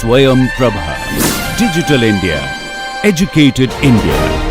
Swayam Prabha. Digital India. Educated India.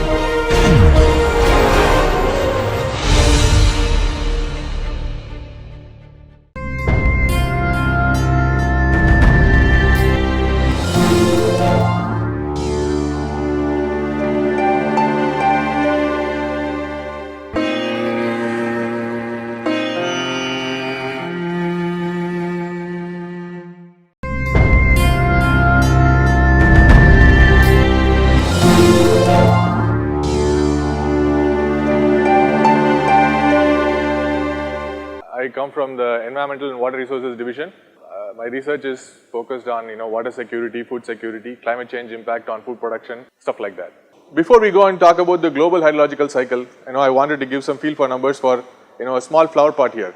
I come from the Environmental and Water Resources Division. My research is focused on water security, food security, climate change impact on food production, stuff like that. Before we go and talk about the global hydrological cycle, I wanted to give some feel for numbers for a small flower pot here.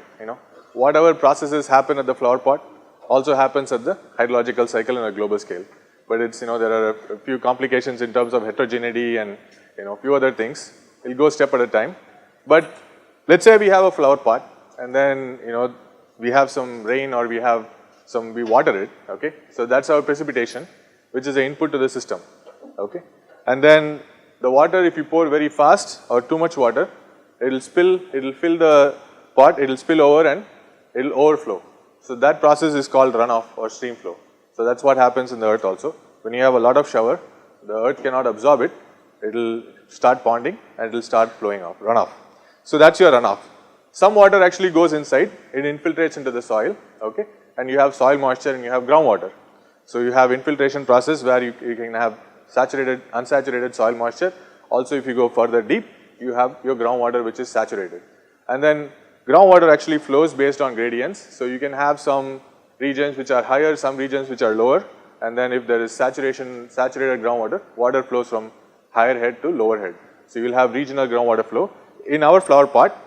Whatever processes happen at the flower pot also happens at the hydrological cycle on a global scale. But it's there are a few complications in terms of heterogeneity and a few other things. We'll go step at a time. But let's say we have a flower pot. And then, we have some rain or we water it, okay. So that's our precipitation, which is the input to the system, okay. And then the water, if you pour very fast or too much water, it'll fill the pot, it'll spill over and it'll overflow. So that process is called runoff or stream flow. So that's what happens in the earth also. When you have a lot of shower, the earth cannot absorb it, it'll start ponding and it'll start flowing off, runoff. So that's your runoff. Some water actually goes inside, it infiltrates into the soil, okay, and you have soil moisture and you have groundwater. So you have infiltration process where you can have saturated, unsaturated soil moisture. Also, if you go further deep, you have your groundwater which is saturated. And then groundwater actually flows based on gradients. So you can have some regions which are higher, some regions which are lower. And then if there is saturated groundwater, water flows from higher head to lower head. So you will have regional groundwater flow. In our flower pot,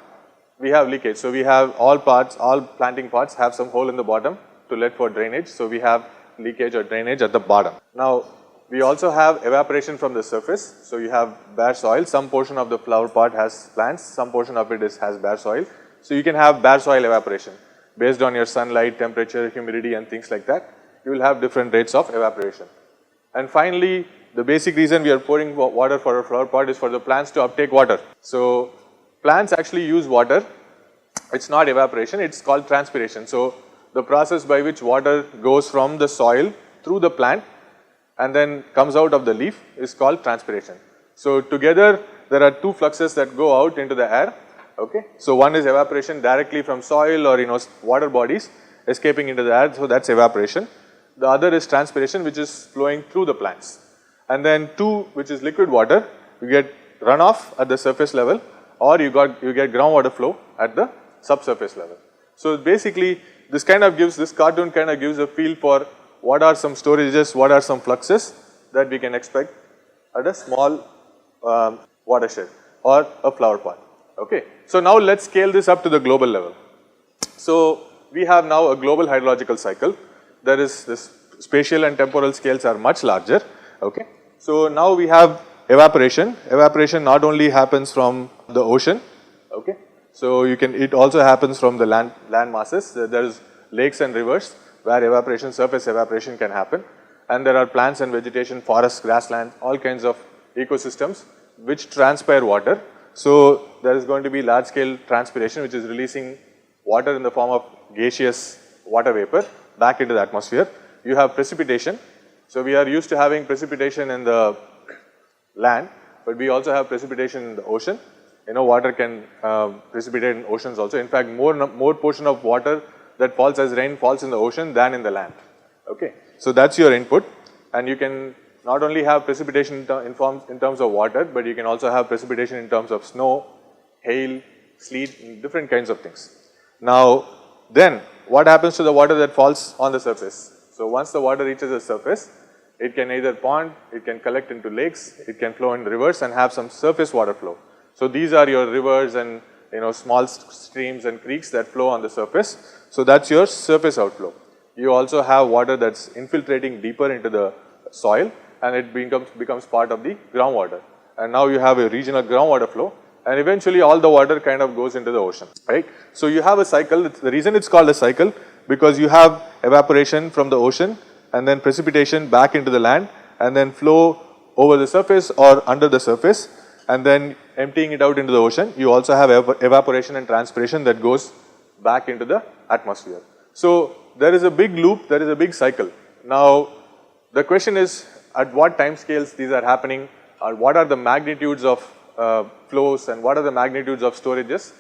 we have leakage. So we have all planting pots have some hole in the bottom to let for drainage. So we have leakage or drainage at the bottom. Now, we also have evaporation from the surface. So you have bare soil. Some portion of the flower pot has plants, some portion of it has bare soil. So you can have bare soil evaporation based on your sunlight, temperature, humidity and things like that. You will have different rates of evaporation. And finally, the basic reason we are pouring water for a flower pot is for the plants to uptake water. So plants actually use water. It's not evaporation, it's called transpiration. So the process by which water goes from the soil through the plant and then comes out of the leaf is called transpiration. So together there are two fluxes that go out into the air, okay. So one is evaporation directly from soil or water bodies escaping into the air, so that's evaporation. The other is transpiration, which is flowing through the plants. And then two, which is liquid water, you get runoff at the surface level, or you get groundwater flow at the subsurface level. So basically, this cartoon kind of gives a feel for what are some storages, what are some fluxes that we can expect at a small watershed or a flower pot. Okay. So now let's scale this up to the global level. So we have now a global hydrological cycle. There is this spatial and temporal scales are much larger. Okay. So now we have evaporation. Evaporation not only happens from the ocean, okay. So it also happens from the land masses. There is lakes and rivers where surface evaporation can happen. And there are plants and vegetation, forests, grassland, all kinds of ecosystems which transpire water. So there is going to be large scale transpiration which is releasing water in the form of gaseous water vapor back into the atmosphere. You have precipitation. So we are used to having precipitation in the land, but we also have precipitation in the ocean. Water can precipitate in oceans also. In fact, more portion of water that falls as rain falls in the ocean than in the land. Okay. So that's your input, and you can not only have precipitation in terms of water, but you can also have precipitation in terms of snow, hail, sleet, different kinds of things. Now, then what happens to the water that falls on the surface? So once the water reaches the surface, it can either pond, it can collect into lakes, it can flow in rivers and have some surface water flow. So these are your rivers and small streams and creeks that flow on the surface. So that's your surface outflow. You also have water that's infiltrating deeper into the soil and it becomes part of the groundwater. And now you have a regional groundwater flow and eventually all the water kind of goes into the ocean, right? So you have a cycle. The reason it's called a cycle because you have evaporation from the ocean and then precipitation back into the land, and then flow over the surface or under the surface, and then emptying it out into the ocean. You also have evaporation and transpiration that goes back into the atmosphere. So there is a big loop, there is a big cycle. Now the question is, at what time scales these are happening, or what are the magnitudes of flows and what are the magnitudes of storages?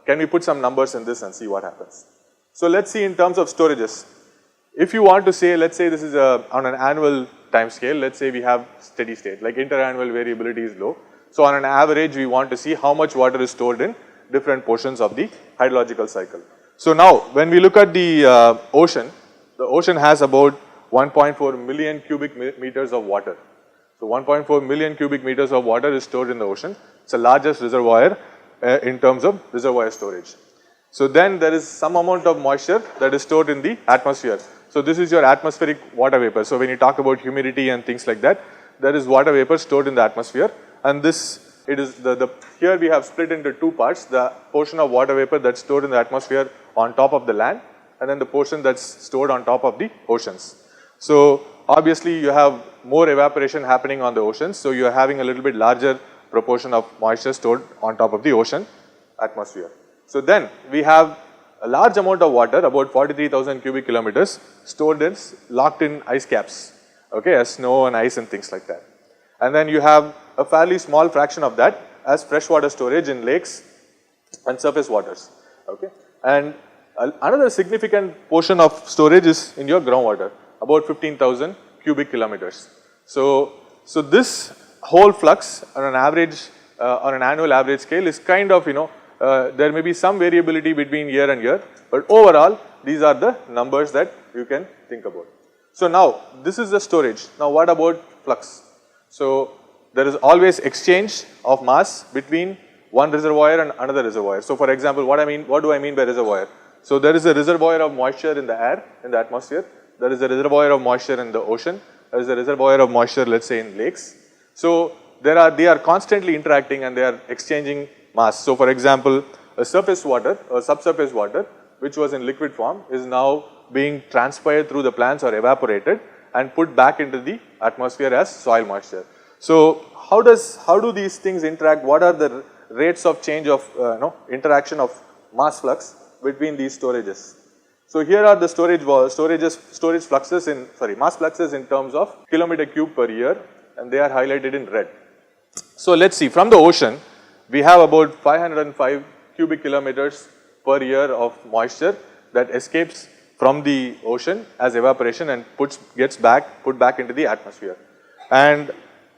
Can we put some numbers in this and see what happens? So let's see in terms of storages. If you want to say, let's say this is on an annual time scale, let's say we have steady state, like interannual variability is low. So on an average, we want to see how much water is stored in different portions of the hydrological cycle. So now, when we look at the ocean has about 1.4 million cubic meters of water. So 1.4 million cubic meters of water is stored in the ocean. It's the largest reservoir in terms of reservoir storage. So then there is some amount of moisture that is stored in the atmosphere. So this is your atmospheric water vapor. So when you talk about humidity and things like that, there is water vapor stored in the atmosphere. And this, it is here we have split into two parts, the portion of water vapor that's stored in the atmosphere on top of the land, and then the portion that's stored on top of the oceans. So obviously you have more evaporation happening on the oceans, so you are having a little bit larger proportion of moisture stored on top of the ocean atmosphere. So then we have a large amount of water, about 43,000 cubic kilometers, stored in, locked in ice caps, okay, as snow and ice and things like that. And then you have a fairly small fraction of that as freshwater storage in lakes and surface waters, okay. And another significant portion of storage is in your groundwater, about 15,000 cubic kilometers. So this whole flux on an average, on an annual average scale is kind of, there may be some variability between year and year, but overall these are the numbers that you can think about. So now this is the storage. Now what about flux? So there is always exchange of mass between one reservoir and another reservoir. So for example, what do I mean by reservoir? So there is a reservoir of moisture in the air, in the atmosphere. There is a reservoir of moisture in the ocean. There is a reservoir of moisture, let's say, in lakes. So they are constantly interacting and they are exchanging mass. So for example, a surface water or subsurface water, which was in liquid form, is now being transpired through the plants or evaporated and put back into the atmosphere as soil moisture. So how do these things interact? What are the rates of change of interaction of mass flux between these storages? So here are the storage fluxes mass fluxes in terms of kilometer cube per year, and they are highlighted in red. So let's see, from the ocean, we have about 505 cubic kilometers per year of moisture that escapes from the ocean as evaporation and gets put back into the atmosphere. And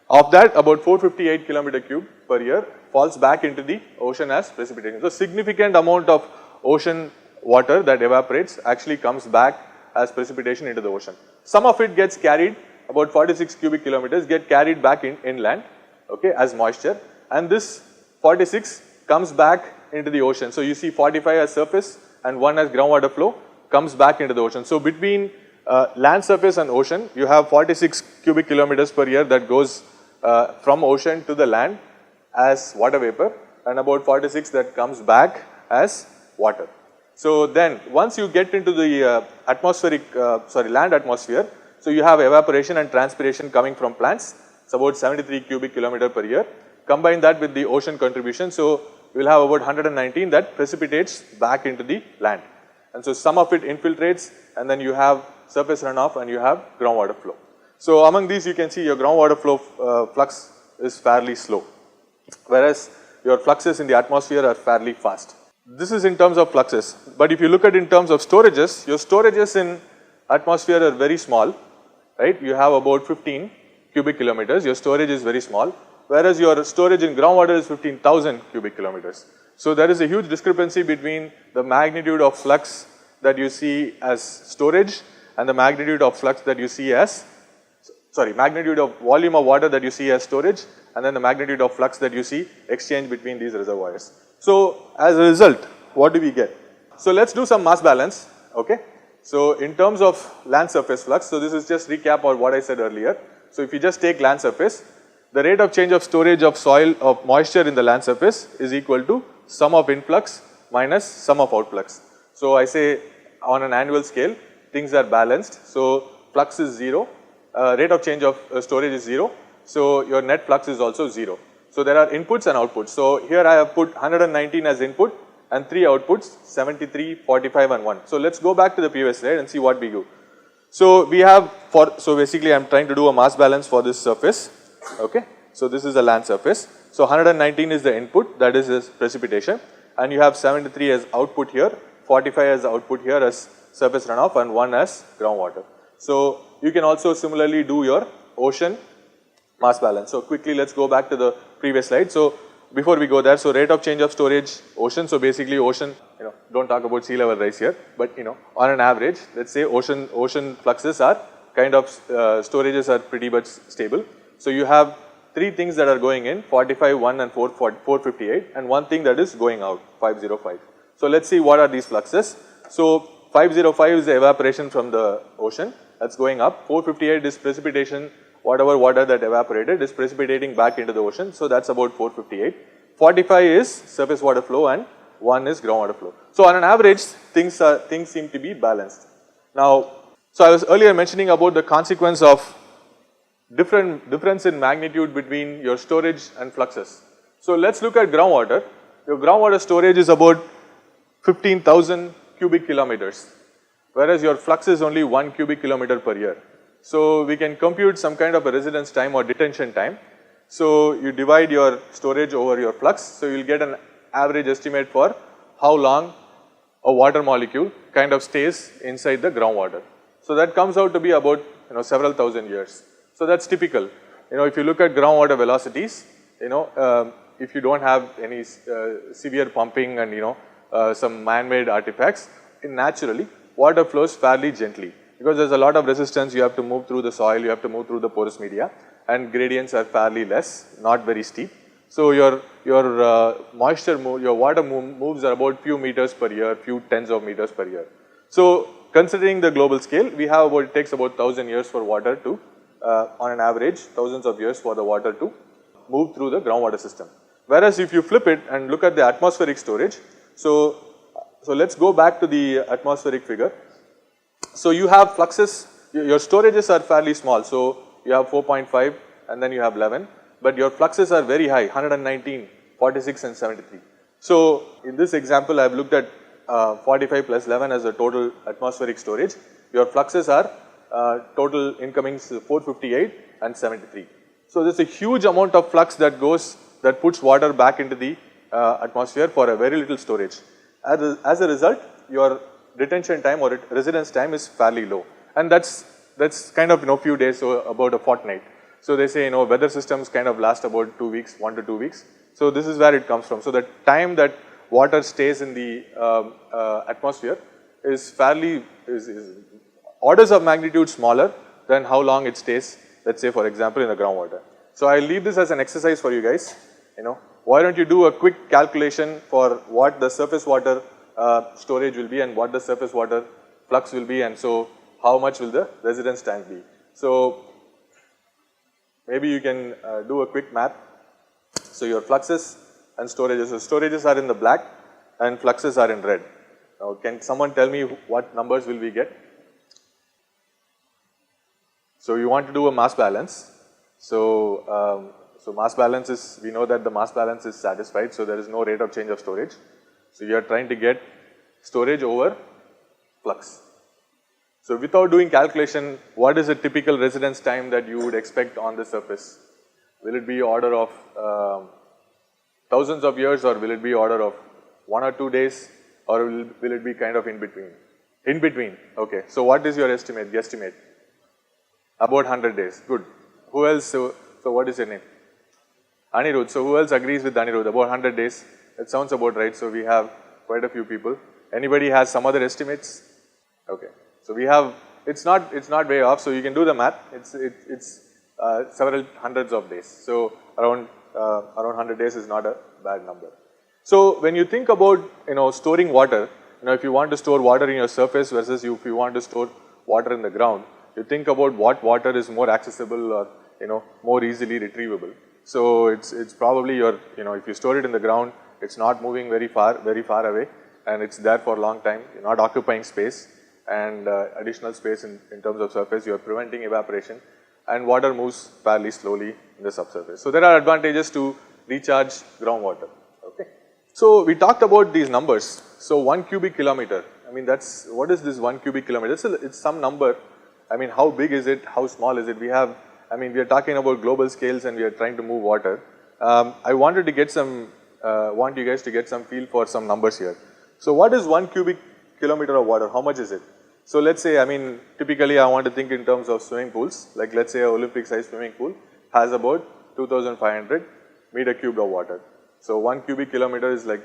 of that, about 458 kilometer cube per year falls back into the ocean as precipitation. So significant amount of ocean water that evaporates actually comes back as precipitation into the ocean. Some of it gets carried, about 46 cubic kilometers get carried back inland, okay, as moisture, and this 46 comes back into the ocean. So you see 45 as surface and 1 as groundwater flow comes back into the ocean. So between land surface and ocean, you have 46 cubic kilometers per year that goes from ocean to the land as water vapor, and about 46 that comes back as water. So then once you get into the land atmosphere, so you have evaporation and transpiration coming from plants. It's about 73 cubic kilometer per year. Combine that with the ocean contribution, so you will have about 119 that precipitates back into the land. And so some of it infiltrates, and then you have surface runoff and you have groundwater flow. So among these you can see your groundwater flow flux is fairly slow, whereas your fluxes in the atmosphere are fairly fast. This is in terms of fluxes, but if you look at in terms of storages, your storages in atmosphere are very small, right? You have about 15 cubic kilometers, your storage is very small, whereas your storage in groundwater is 15,000 cubic kilometers. So there is a huge discrepancy between the magnitude of flux that you see as storage and the magnitude of flux that you see as, magnitude of volume of water that you see as storage, and then the magnitude of flux that you see exchange between these reservoirs. So as a result, what do we get? So let's do some mass balance, okay? So in terms of land surface flux, so this is just recap of what I said earlier. So if you just take land surface, the rate of change of storage of soil, of moisture in the land surface is equal to sum of influx minus sum of outflux. So I say on an annual scale, things are balanced. So flux is 0, rate of change of storage is 0, so your net flux is also 0. So there are inputs and outputs. So here I have put 119 as input and 3 outputs, 73, 45 and 1. So let's go back to the previous slide and see what we do. So we have so basically I am trying to do a mass balance for this surface, okay. So this is a land surface. So 119 is the input, that is this precipitation, and you have 73 as output here, 45 as output here as surface runoff and 1 as groundwater. So you can also similarly do your ocean mass balance. So quickly let's go back to the previous slide. So before we go there, so rate of change of storage ocean. So basically ocean, don't talk about sea level rise here, but on an average, let's say ocean fluxes are kind of storages are pretty much stable. So you have 3 things that are going in, 45, 1 and 458, and 1 thing that is going out, 505. So let's see what are these fluxes. So 505 is the evaporation from the ocean, that's going up. 458 is precipitation, whatever water that evaporated is precipitating back into the ocean. So that's about 458. 45 is surface water flow and 1 is groundwater flow. So on an average, things seem to be balanced. Now, so I was earlier mentioning about the consequence of difference in magnitude between your storage and fluxes. So let's look at groundwater. Your groundwater storage is about 15,000 cubic kilometers, whereas your flux is only 1 cubic kilometer per year. So we can compute some kind of a residence time or detention time. So you divide your storage over your flux, so you will get an average estimate for how long a water molecule kind of stays inside the groundwater. So that comes out to be about several thousand years. So that's typical. If you look at groundwater velocities, if you don't have any severe pumping and some man-made artifacts, naturally water flows fairly gently. Because there's a lot of resistance, you have to move through the soil, you have to move through the porous media, and gradients are fairly less, not very steep. So your moisture your water moves at about few meters per year, few tens of meters per year. So considering the global scale, we have it takes about 1,000 years for water to, on an average, thousands of years for the water to move through the groundwater system. Whereas if you flip it and look at the atmospheric storage, so let's go back to the atmospheric figure. So you have fluxes, your storages are fairly small, so you have 4.5 and then you have 11, but your fluxes are very high, 119, 46 and 73. So in this example, I have looked at 45 plus 11 as a total atmospheric storage. Your fluxes are total incomings 458 and 73. So there's a huge amount of flux that puts water back into the atmosphere for a very little storage. As a result, your detention time or residence time is fairly low, and that's kind of few days, so about a fortnight. So they say weather systems kind of last about 2 weeks, 1 to 2 weeks. So this is where it comes from. So the time that water stays in the atmosphere is fairly orders of magnitude smaller than how long it stays, let's say for example in the groundwater. So I'll leave this as an exercise for you guys. Why don't you do a quick calculation for what the surface water storage will be and what the surface water flux will be, and so how much will the residence time be. So maybe you can do a quick math. So your fluxes and storages. So storages are in the black and fluxes are in red. Now can someone tell me what numbers will we get? So you want to do a mass balance. So mass balance is, we know that the mass balance is satisfied, so there is no rate of change of storage. So you are trying to get storage over flux. So without doing calculation, what is a typical residence time that you would expect on the surface? Will it be order of thousands of years, or will it be order of 1 or 2 days, or will it be kind of in between? In between, okay. So what is your estimate, guesstimate? About 100 days, good. Who else, so what is your name? Anirudh, so who else agrees with Anirudh? About 100 days, that sounds about right. So we have quite a few people. Anybody has some other estimates? Okay, so we have, it's not way off, so you can do the math. It's several hundreds of days. So around 100 days is not a bad number. So when you think about storing water, if you want to store water in your surface versus if you want to store water in the ground, you think about what water is more accessible or more easily retrievable. So it's probably your if you store it in the ground, it's not moving very far away, and it's there for a long time. You're not occupying space, and additional space in terms of surface, you are preventing evaporation, and water moves fairly slowly in the subsurface. So there are advantages to recharge groundwater. Okay. So we talked about these numbers. So 1 cubic kilometer, I mean that's, what is this 1 cubic kilometer? It's some number. I mean, how big is it? How small is it? We have, I mean, we are talking about global scales and we are trying to move water. I wanted to get some, want you guys to get some feel for some numbers here. So what is 1 cubic kilometer of water? How much is it? So let's say, I mean, typically I want to think in terms of swimming pools. Like let's say an Olympic sized swimming pool has about 2,500 meter cubed of water. So 1 cubic kilometer is like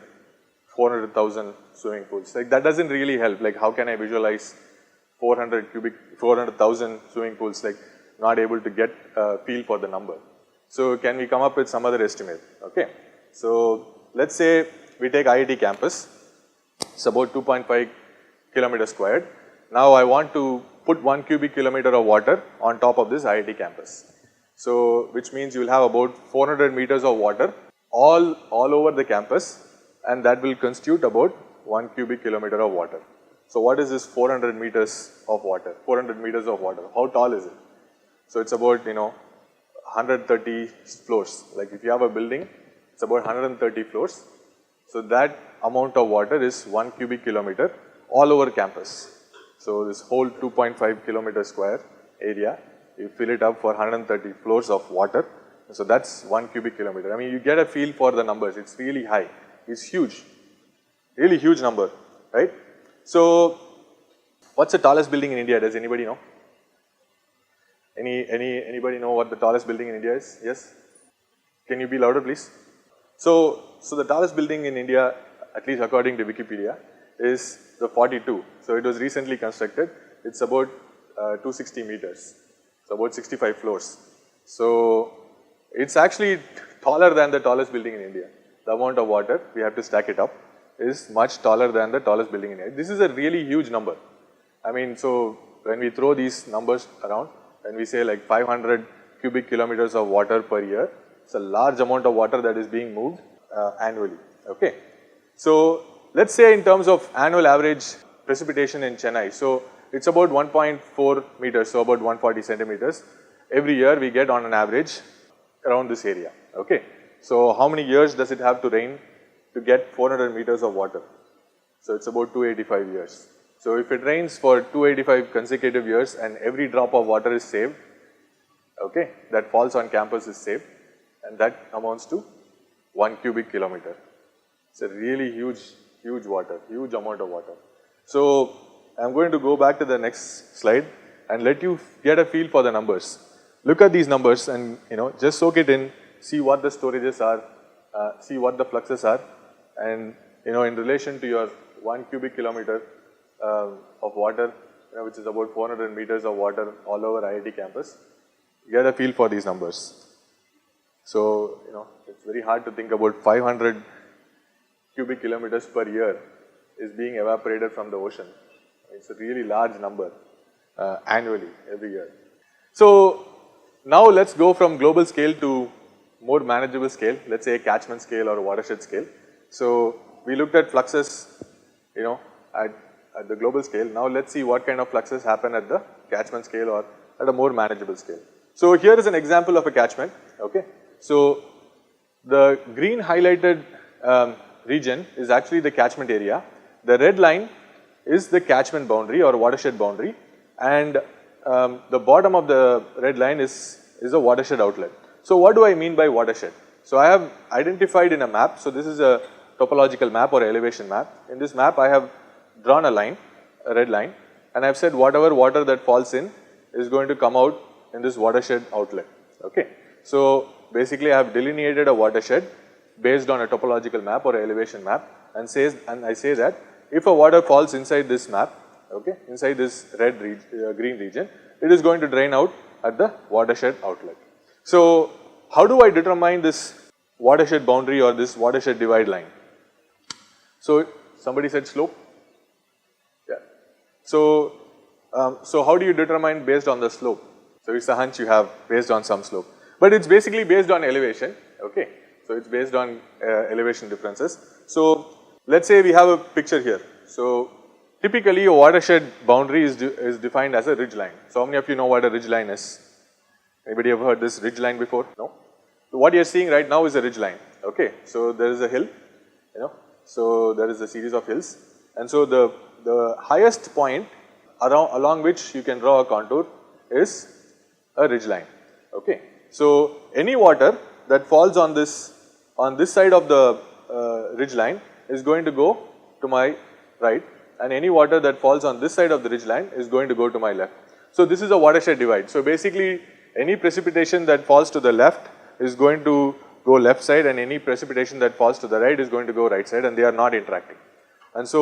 400,000 swimming pools. Like that doesn't really help. Like how can I visualize 400,000 swimming pools? Like not able to get a feel for the number. So can we come up with some other estimate? Okay. So let's say we take IIT campus. It's about 2.5 kilometers squared. Now I want to put 1 cubic kilometer of water on top of this IIT campus. So which means you will have about 400 meters of water all over the campus, and that will constitute about 1 cubic kilometer of water. So what is this 400 meters of water? 400 meters of water. How tall is it? So it's about, 130 floors. Like if you have a building, it's about 130 floors. So that amount of water is 1 cubic kilometer all over campus. So this whole 2.5 kilometer square area, you fill it up for 130 floors of water. So that's 1 cubic kilometer. I mean, you get a feel for the numbers. It's really high. It's huge. Really huge number, right? So what's the tallest building in India? Does anybody know? Anybody know what the tallest building in India is? Yes? Can you be louder, please? So the tallest building in India, at least according to Wikipedia, is the 42. So it was recently constructed. It's about 260 meters. So about 65 floors. So it's actually taller than the tallest building in India. The amount of water, we have to stack it up, is much taller than the tallest building in India. This is a really huge number. I mean, so when we throw these numbers around, and we say like 500 cubic kilometers of water per year, it's a large amount of water that is being moved annually. Okay. So let's say in terms of annual average precipitation in Chennai, so it's about 1.4 meters, so about 140 centimeters. Every year we get on an average around this area. Okay. So how many years does it have to rain to get 400 meters of water? So it's about 285 years. So if it rains for 285 consecutive years and every drop of water is saved, okay, that falls on campus is saved, and that amounts to 1 cubic kilometer. It's a really huge water, huge amount of water. So I'm going to go back to the next slide and let you get a feel for the numbers. Look at these numbers and just soak it in, see what the storages are, see what the fluxes are, and in relation to your 1 cubic kilometer of water, which is about 400 meters of water all over IIT campus, get a feel for these numbers. So, it's very hard to think about 500 cubic kilometers per year is being evaporated from the ocean. It's a really large number annually, every year. So, now let's go from global scale to more manageable scale, let's say a catchment scale or a watershed scale. So, we looked at fluxes, at the global scale. Now let's see what kind of fluxes happen at the catchment scale or at a more manageable scale. So here is an example of a catchment. Okay. So the green highlighted region is actually the catchment area. The red line is the catchment boundary or watershed boundary, and the bottom of the red line is a watershed outlet. So what do I mean by watershed? So I have identified in a map. So this is a topological map or elevation map. In this map I have drawn a line, a red line, and I've said whatever water that falls in is going to come out in this watershed outlet. Okay. So basically I have delineated a watershed based on a topological map or elevation map, and I say that if a water falls inside this map, okay, inside this green region, it is going to drain out at the watershed outlet. So how do I determine this watershed boundary or this watershed divide line? So somebody said slope. Yeah. So how do you determine based on the slope? So it's a hunch you have based on some slope, but it's basically based on elevation. Okay. So it's based on elevation differences. So let's say we have a picture here. So typically a watershed boundary is defined as a ridge line. So how many of you know what a ridge line is? Anybody ever heard this ridge line before? No? So what you are seeing right now is a ridge line. Okay, so there is a hill, so there is a series of hills, and so the highest point along which you can draw a contour is a ridge line. Okay, so any water that falls on this side of the ridge line is going to go to my right, and any water that falls on this side of the ridge line is going to go to my left. So this is a watershed divide. So basically any precipitation that falls to the left is going to go left side, and any precipitation that falls to the right is going to go right side, and they are not interacting. And so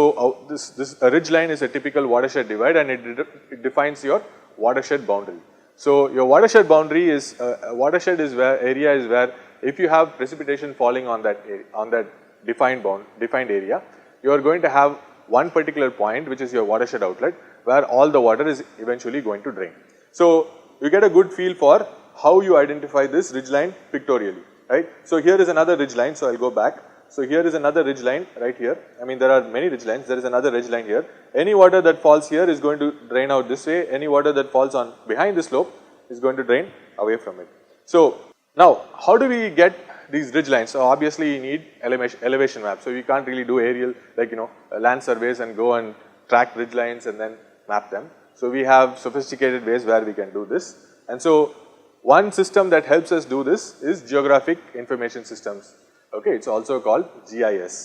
a ridge line is a typical watershed divide, and it defines your watershed boundary. So your watershed boundary is watershed is where if you have precipitation falling on that defined area, you are going to have one particular point which is your watershed outlet where all the water is eventually going to drain. So you get a good feel for how you identify this ridge line pictorially, right? So here is another ridge line, so I'll go back. So here is another ridge line right here. I mean, there are many ridge lines. There is another ridge line here. Any water that falls here is going to drain out this way. Any water that falls on behind the slope is going to drain away from it. So now, how do we get these ridge lines? So obviously you need elevation maps. So you can't really do aerial, like land surveys and go and track ridge lines and then map them. So we have sophisticated ways where we can do this. And so one system that helps us do this is geographic information systems. Okay, it's also called GIS.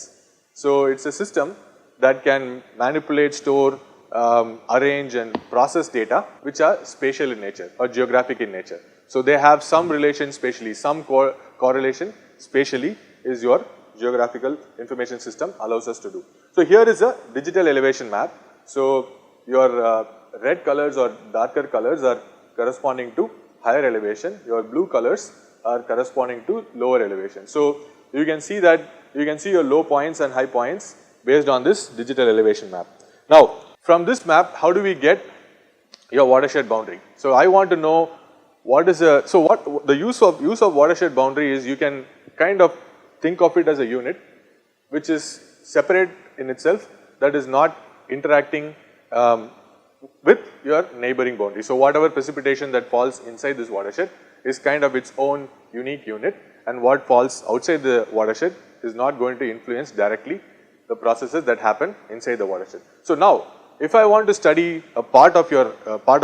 So it's a system that can manipulate, store, arrange and process data which are spatial in nature or geographic in nature. So they have some relation spatially, some correlation spatially is your geographical information system allows us to do. So here is a digital elevation map. So your red colors or darker colors are corresponding to higher elevation, your blue colors are corresponding to lower elevation. So you can see that you can see your low points and high points based on this digital elevation map. Now from this map, how do we get your watershed boundary? So I want to know what is what the use of watershed boundary is. You can kind of think of it as a unit which is separate in itself, that is not interacting with your neighboring boundary. So whatever precipitation that falls inside this watershed is kind of its own unique unit, and what falls outside the watershed is not going to influence directly the processes that happen inside the watershed. So now, if I want to study a part of your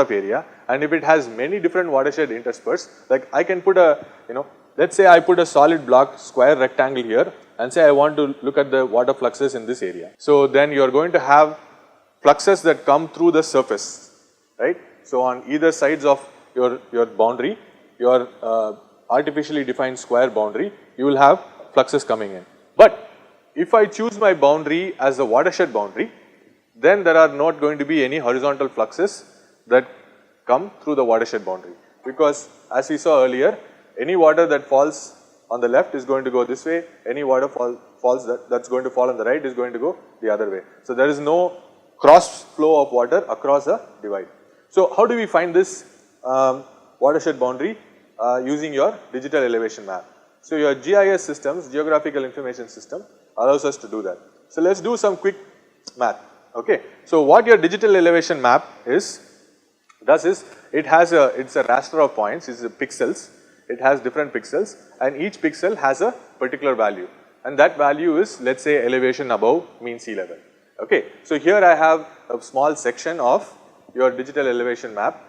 area, and if it has many different watershed interspersed, like I can put a, let's say I put a solid block square rectangle here and say I want to look at the water fluxes in this area. So then you are going to have fluxes that come through the surface, right? So on either sides of your boundary, your artificially defined square boundary, you will have fluxes coming in. But if I choose my boundary as a watershed boundary, then there are not going to be any horizontal fluxes that come through the watershed boundary, because as we saw earlier, any water that falls on the left is going to go this way, any water that's going to fall on the right is going to go the other way. So there is no cross flow of water across a divide. So how do we find this watershed boundary? Using your digital elevation map. So your GIS systems, geographical information system, allows us to do that. So let's do some quick math. Okay. So what your digital elevation map does is it's a raster of points, it's pixels. It has different pixels, and each pixel has a particular value, and that value is, let's say, elevation above mean sea level. Okay. So here I have a small section of your digital elevation map,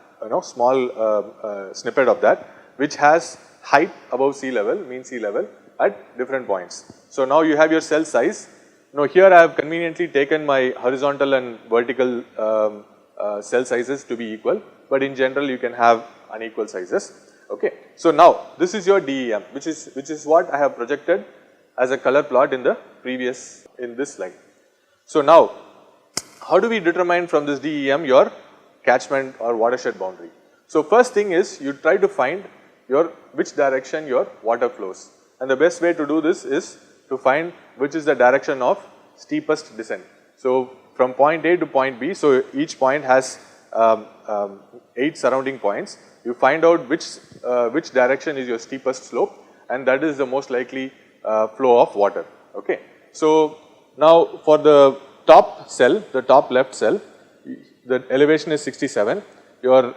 small snippet of that, which has height above sea level, mean sea level at different points. So now you have your cell size. Now here I have conveniently taken my horizontal and vertical cell sizes to be equal, but in general you can have unequal sizes. Okay. So now this is your DEM, which is what I have projected as a color plot in this slide. So now, how do we determine from this DEM your catchment or watershed boundary? So first thing is you try to find which direction your water flows, and the best way to do this is to find which is the direction of steepest descent. So from point A to point B, so each point has 8 surrounding points. You find out which direction is your steepest slope, and that is the most likely flow of water. Okay. So now for the top cell, the top left cell, the elevation is 67. Your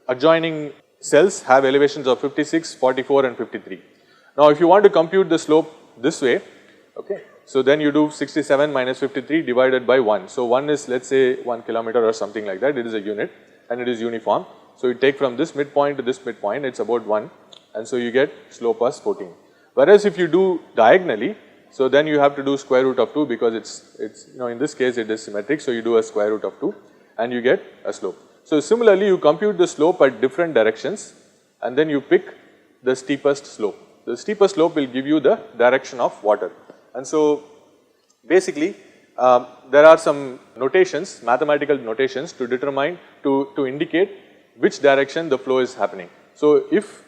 adjoining cells have elevations of 56, 44 and 53. Now if you want to compute the slope this way, okay, so then you do 67 minus 53 divided by 1. So 1 is, let's say, 1 kilometer or something like that. It is a unit and it is uniform. So you take from this midpoint to this midpoint, it's about 1, and so you get slope as 14. Whereas if you do diagonally, so then you have to do square root of 2 because it's in this case it is symmetric, so you do a square root of 2 and you get a slope. So similarly, you compute the slope at different directions and then you pick the steepest slope. The steepest slope will give you the direction of water. And so basically, there are some notations, mathematical notations to determine, to indicate which direction the flow is happening. So if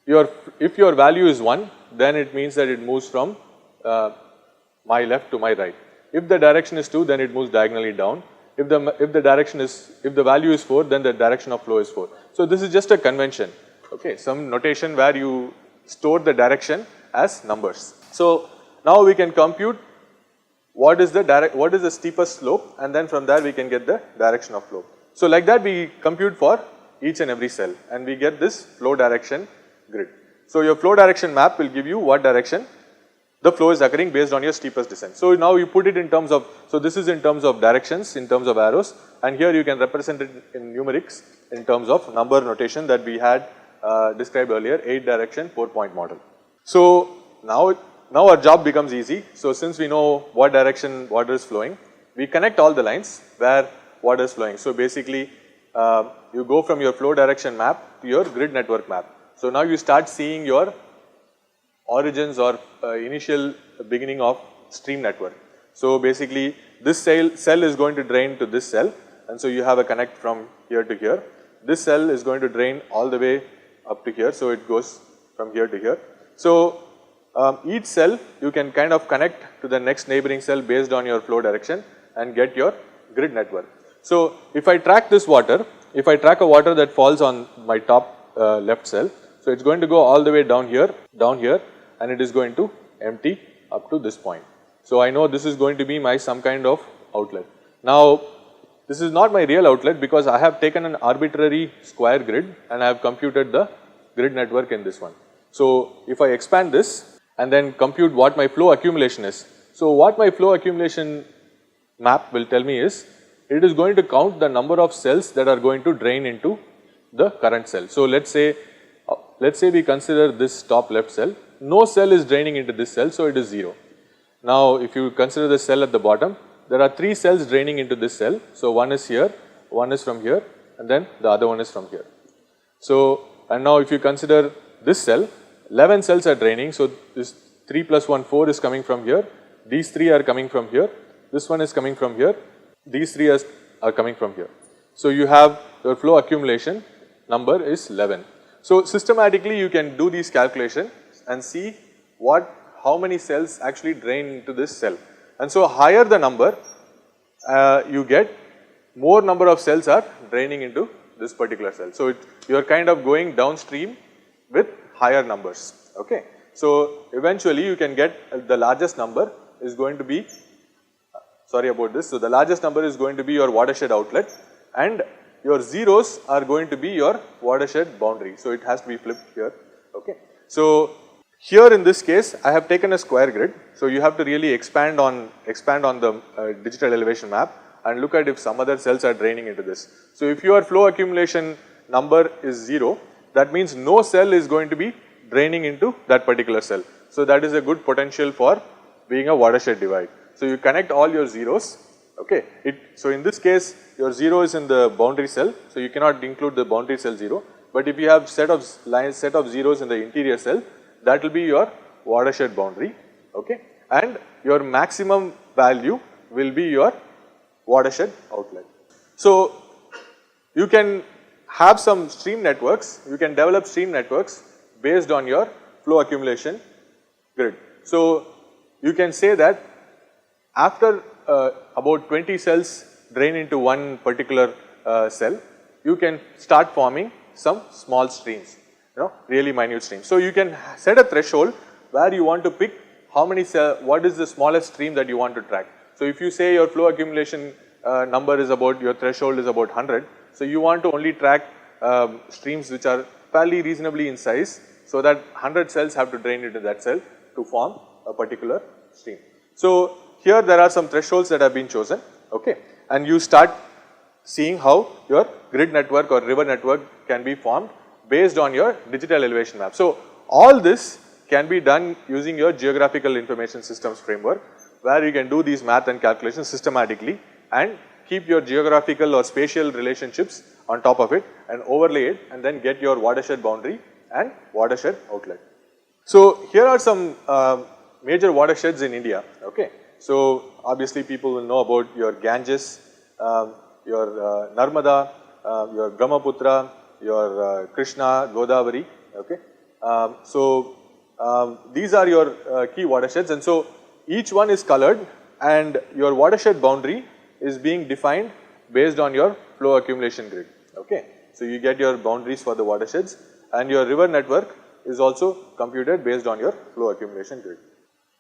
your value is 1, then it means that it moves from my left to my right. If the direction is 2, then it moves diagonally down. If the value is 4, then the direction of flow is 4. So this is just a convention, okay, some notation where you store the direction as numbers. So now we can compute what is the steepest slope, and then from there we can get the direction of flow. So like that we compute for each and every cell and we get this flow direction grid. So your flow direction map will give you what direction the flow is occurring based on your steepest descent. So now you put it in terms of, so this is in terms of directions, in terms of arrows, and here you can represent it in numerics in terms of number notation that we had described earlier, 8 direction 4-point model. So now our job becomes easy. So since we know what direction water is flowing, we connect all the lines where water is flowing. So basically you go from your flow direction map to your grid network map. So now you start seeing your origins or initial beginning of stream network. So basically this cell is going to drain to this cell, and so you have a connect from here to here. This cell is going to drain all the way up to here, so it goes from here to here. So each cell you can kind of connect to the next neighboring cell based on your flow direction and get your grid network. So if I track this water, if I track a water that falls on my top left cell, so it's going to go all the way down here, and it is going to empty up to this point. So I know this is going to be my some kind of outlet. Now this is not my real outlet because I have taken an arbitrary square grid and I have computed the grid network in this one. So if I expand this and then compute what my flow accumulation is. So what my flow accumulation map will tell me is, it is going to count the number of cells that are going to drain into the current cell. So let's say we consider this top left cell. No cell is draining into this cell, so it is 0. Now if you consider the cell at the bottom, there are 3 cells draining into this cell. So one is here, one is from here, and then the other one is from here. So, and now if you consider this cell, 11 cells are draining. So this 3 plus 1, 4 is coming from here. These 3 are coming from here. This one is coming from here. These 3 are coming from here. So you have your flow accumulation number is 11. So systematically you can do these calculations and see how many cells actually drain into this cell. And so higher the number you get, more number of cells are draining into this particular cell. So you are kind of going downstream with higher numbers, okay. So eventually you can get the largest number is going to be, sorry about this, so the largest number is going to be your watershed outlet, and your zeros are going to be your watershed boundary. So it has to be flipped here, okay. So here in this case I have taken a square grid, so you have to really expand on the digital elevation map and look at if some other cells are draining into this. So if your flow accumulation number is 0, that means no cell is going to be draining into that particular cell. So that is a good potential for being a watershed divide. So you connect all your zeros, okay. So in this case your 0 is in the boundary cell, so you cannot include the boundary cell 0. But if you have set of zeros in the interior cell, that will be your watershed boundary, okay, and your maximum value will be your watershed outlet. So you can have some stream networks, you can develop stream networks based on your flow accumulation grid. So you can say that after about 20 cells drain into one particular cell, you can start forming some small streams, really minute streams. So you can set a threshold where you want to pick how many what is the smallest stream that you want to track. So if you say your flow accumulation number is about, your threshold is about 100, so you want to only track streams which are fairly reasonably in size, so that 100 cells have to drain into that cell to form a particular stream. So here there are some thresholds that have been chosen, okay, and you start seeing how your grid network or river network can be formed based on your digital elevation map. So all this can be done using your geographical information systems framework, where you can do these math and calculations systematically and keep your geographical or spatial relationships on top of it and overlay it, and then get your watershed boundary and watershed outlet. So here are some major watersheds in India, okay. So obviously people will know about your Ganges, your Narmada, your Brahmaputra, your Krishna, Godavari, okay. These are your key watersheds, and so each one is colored, and your watershed boundary is being defined based on your flow accumulation grid, okay. So you get your boundaries for the watersheds, and your river network is also computed based on your flow accumulation grid.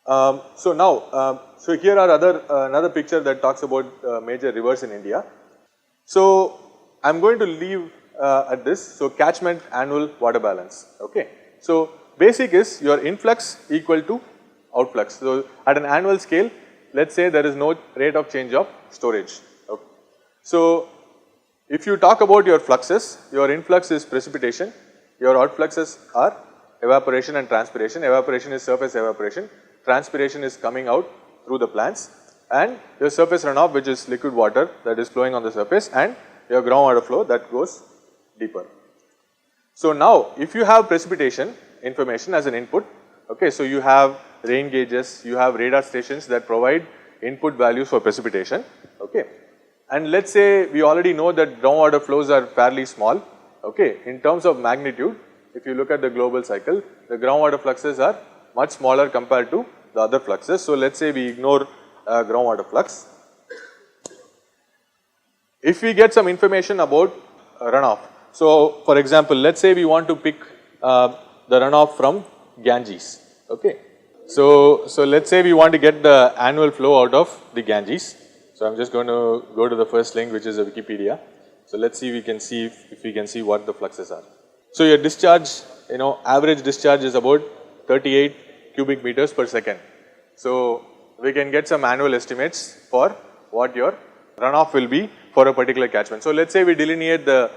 So here are another picture that talks about major rivers in India. So I am going to leave at this. So catchment annual water balance, okay. So basic is your influx equal to outflux. So at an annual scale, let's say there is no rate of change of storage, okay. So if you talk about your fluxes, your influx is precipitation, your outfluxes are evaporation and transpiration. Evaporation is surface evaporation, transpiration is coming out through the plants, and your surface runoff, which is liquid water that is flowing on the surface, and your groundwater flow that goes deeper. So now if you have precipitation information as an input, okay, so you have rain gauges, you have radar stations that provide input values for precipitation, okay. And let's say we already know that groundwater flows are fairly small, okay. In terms of magnitude, if you look at the global cycle, the groundwater fluxes are much smaller compared to the other fluxes. So let's say we ignore groundwater flux. If we get some information about runoff, so for example, let's say we want to pick the runoff from Ganges, okay. So let's say we want to get the annual flow out of the Ganges. So I'm just going to go to the first link, which is a Wikipedia. So let's see, if we can see what the fluxes are. So your discharge, average discharge is about 38 cubic meters per second. So we can get some annual estimates for what your runoff will be for a particular catchment. So let's say we delineate the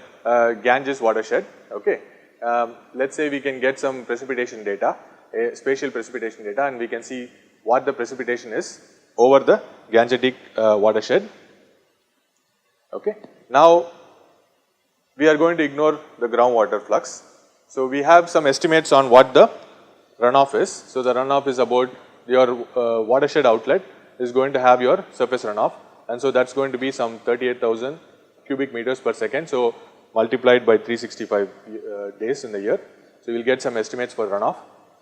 Ganges watershed, okay. Let's say we can get some precipitation data, spatial precipitation data, and we can see what the precipitation is over the Gangetic watershed, okay. Now we are going to ignore the groundwater flux. So we have some estimates on what the runoff is. So the runoff is about your watershed outlet is going to have your surface runoff, and so that's going to be some 38,000 cubic meters per second. So multiplied by 365 days in the year. So we'll get some estimates for runoff.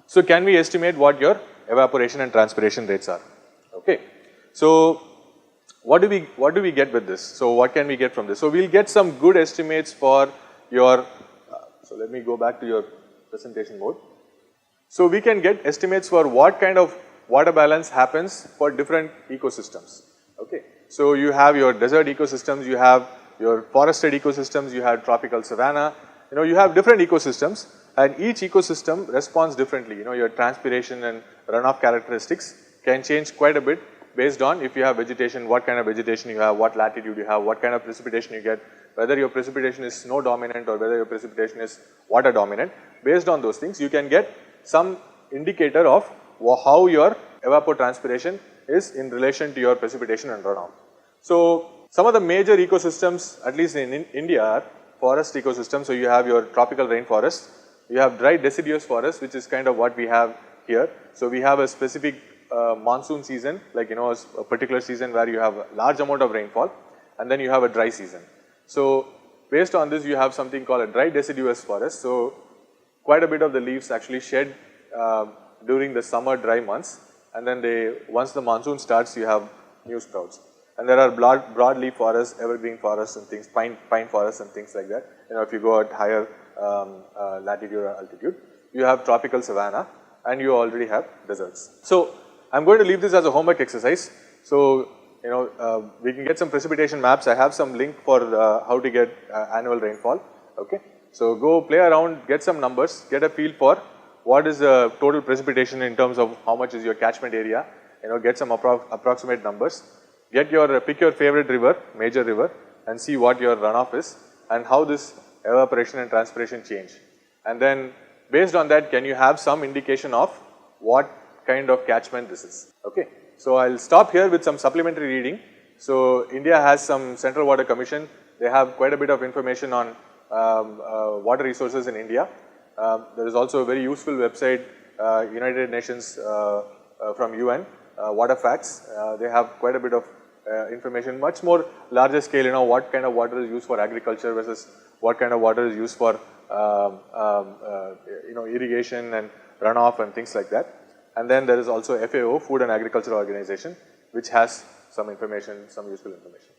So can we estimate what your evaporation and transpiration rates are? Okay. So what do we get with this? So what can we get from this? So we'll get some good estimates for your, so let me go back to your presentation mode. So we can get estimates for what kind of water balance happens for different ecosystems, okay. So you have your desert ecosystems, you have your forested ecosystems, you have tropical savanna, you have different ecosystems, and each ecosystem responds differently. Your transpiration and runoff characteristics can change quite a bit based on if you have vegetation, what kind of vegetation you have, what latitude you have, what kind of precipitation you get, whether your precipitation is snow dominant or whether your precipitation is water dominant. Based on those things, you can get some indicator of how your evapotranspiration is in relation to your precipitation and runoff. So some of the major ecosystems, at least in India, are forest ecosystems. So you have your tropical rainforest, you have dry deciduous forest, which is kind of what we have here. So we have a specific monsoon season, like a particular season where you have a large amount of rainfall, and then you have a dry season. So based on this, you have something called a dry deciduous forest. So quite a bit of the leaves actually shed during the summer dry months, and then once the monsoon starts, you have new sprouts. And there are broadleaf forests, evergreen forests and things, pine forests and things like that. If you go at higher latitude or altitude, you have tropical savanna, and you already have deserts. So I'm going to leave this as a homework exercise. So we can get some precipitation maps. I have some link for how to get annual rainfall. Okay, so go play around, get some numbers, get a feel for what is the total precipitation in terms of how much is your catchment area. Get some approximate numbers. Pick your favorite river, major river, and see what your runoff is and how this evaporation and transpiration change. And then based on that, can you have some indication of what kind of catchment this is? Okay. So I'll stop here with some supplementary reading. So India has some Central Water Commission. They have quite a bit of information on water resources in India. There is also a very useful website, United Nations from UN, Water Facts. They have quite a bit of information, much more larger scale, what kind of water is used for agriculture versus what kind of water is used for irrigation and runoff and things like that. And then there is also FAO, Food and Agriculture Organization, which has some information, some useful information.